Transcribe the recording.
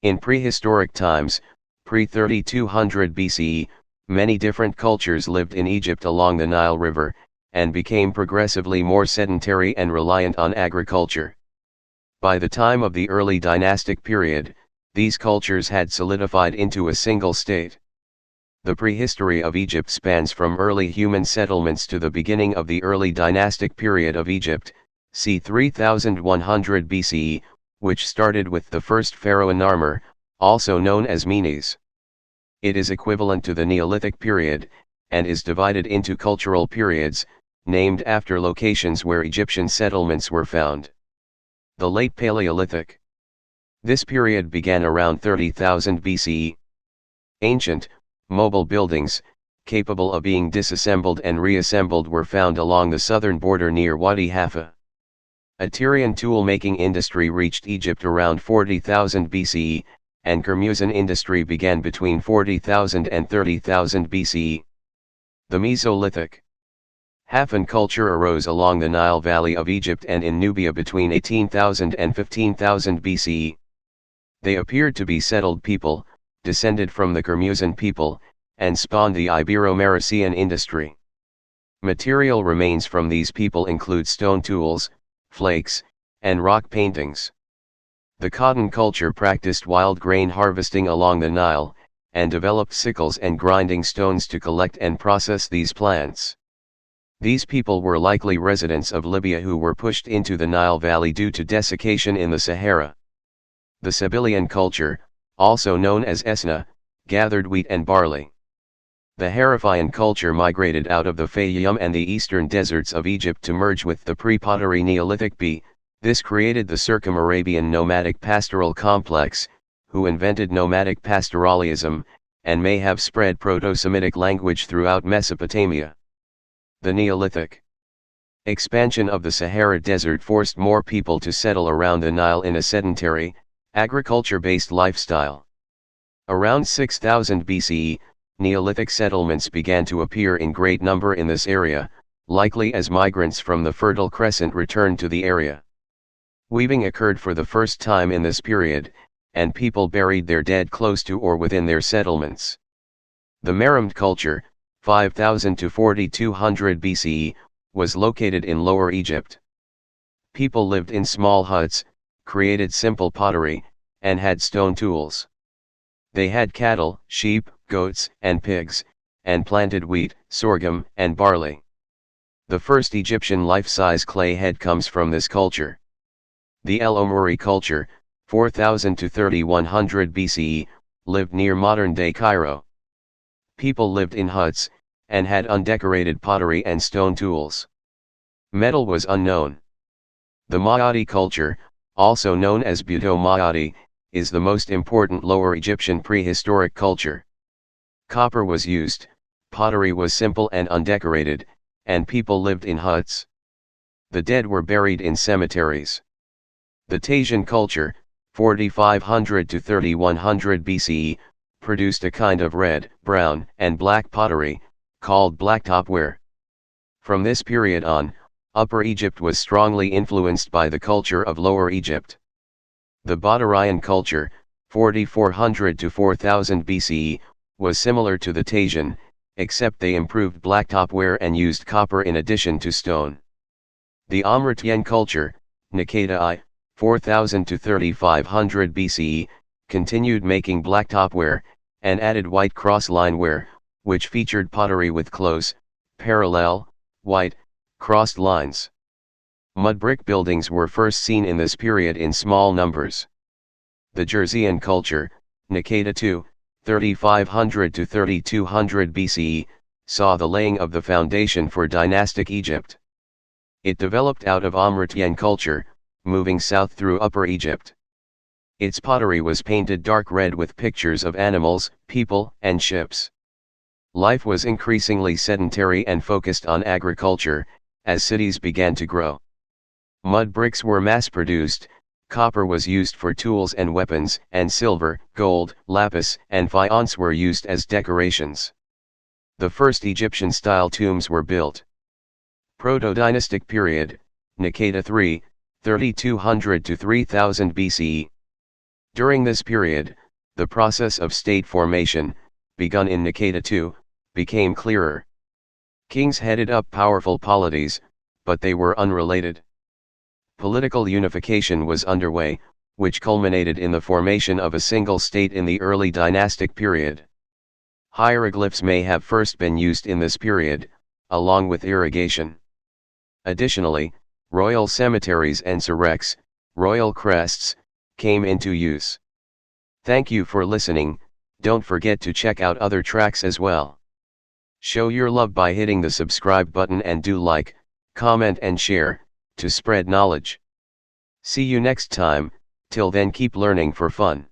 In prehistoric times, pre-3200 BCE, many different cultures lived in Egypt along the Nile River, and became progressively more sedentary and reliant on agriculture. By the time of the early dynastic period, these cultures had solidified into a single state. The prehistory of Egypt spans from early human settlements to the beginning of the early dynastic period of Egypt, c. 3100 BCE, which started with the first pharaoh Narmer, also known as Menes. It is equivalent to the Neolithic period, and is divided into cultural periods, named after locations where Egyptian settlements were found. The Late Paleolithic. This period began around 30,000 BCE. Ancient, mobile buildings, capable of being disassembled and reassembled were found along the southern border near Wadi Hafa. A Tyrian tool-making industry reached Egypt around 40,000 BCE, and Kermusan industry began between 40,000 and 30,000 BCE. The Mesolithic. Hafen culture arose along the Nile Valley of Egypt and in Nubia between 18,000 and 15,000 BCE. They appeared to be settled people, descended from the Kermusan people, and spawned the Ibero-Maurician industry. Material remains from these people include stone tools, flakes, and rock paintings. The cotton culture practiced wild grain harvesting along the Nile, and developed sickles and grinding stones to collect and process these plants. These people were likely residents of Libya who were pushed into the Nile Valley due to desiccation in the Sahara. The Sibyllian culture, also known as Esna, gathered wheat and barley. The Harifian culture migrated out of the Fayyum and the eastern deserts of Egypt to merge with the pre-pottery Neolithic B. This created the Circum-Arabian nomadic pastoral complex, who invented nomadic pastoralism, and may have spread Proto-Semitic language throughout Mesopotamia. The Neolithic. Expansion of the Sahara Desert forced more people to settle around the Nile in a sedentary, agriculture-based lifestyle. Around 6000 BCE, Neolithic settlements began to appear in great number in this area, likely as migrants from the Fertile Crescent returned to the area. Weaving occurred for the first time in this period, and people buried their dead close to or within their settlements. The Maramd culture, 5000 to 4200 BCE, was located in Lower Egypt. People lived in small huts, created simple pottery, and had stone tools. They had cattle, sheep, goats, and pigs, and planted wheat, sorghum, and barley. The first Egyptian life-size clay head comes from this culture. The El Omri culture, 4000 to 3100 BCE, lived near modern-day Cairo. People lived in huts, and had undecorated pottery and stone tools. Metal was unknown. The Maoti culture, also known as Buto-Maoti, is the most important Lower Egyptian prehistoric culture. Copper was used, pottery was simple and undecorated, and people lived in huts. The dead were buried in cemeteries. The Tasian culture, 4500 to 3100 BCE, produced a kind of red, brown, and black pottery, called blacktopware. From this period on, Upper Egypt was strongly influenced by the culture of Lower Egypt. The Botarian culture, 4400 to 4000 BCE, was similar to the Tasian, except they improved blacktopware and used copper in addition to stone. The Omritiyan culture, Naqada I, 4000 to 3500 BCE, continued making blacktopware, and added white cross-lineware, which featured pottery with close, parallel, white, crossed lines. Mud brick buildings were first seen in this period in small numbers. The Jerseyan culture, Naqada II, 3500 to 3200 BCE, saw the laying of the foundation for dynastic Egypt. It developed out of Omritiyan culture, moving south through Upper Egypt. Its pottery was painted dark red with pictures of animals, people, and ships. Life was increasingly sedentary and focused on agriculture, as cities began to grow. Mud bricks were mass-produced, copper was used for tools and weapons, and silver, gold, lapis, and faience were used as decorations. The first Egyptian-style tombs were built. Proto-dynastic period, Naqada III, 3200 to 3000 BCE. During this period, the process of state formation, begun in Nikeda II, became clearer. Kings headed up powerful polities, but they were unrelated. Political unification was underway, which culminated in the formation of a single state in the early dynastic period. Hieroglyphs may have first been used in this period, along with irrigation. Additionally, royal cemeteries and seracs, royal crests, came into use. Thank you for listening. Don't forget to check out other tracks as well. Show your love by hitting the subscribe button and do like, comment and share, to spread knowledge. See you next time. Till then, keep learning for fun.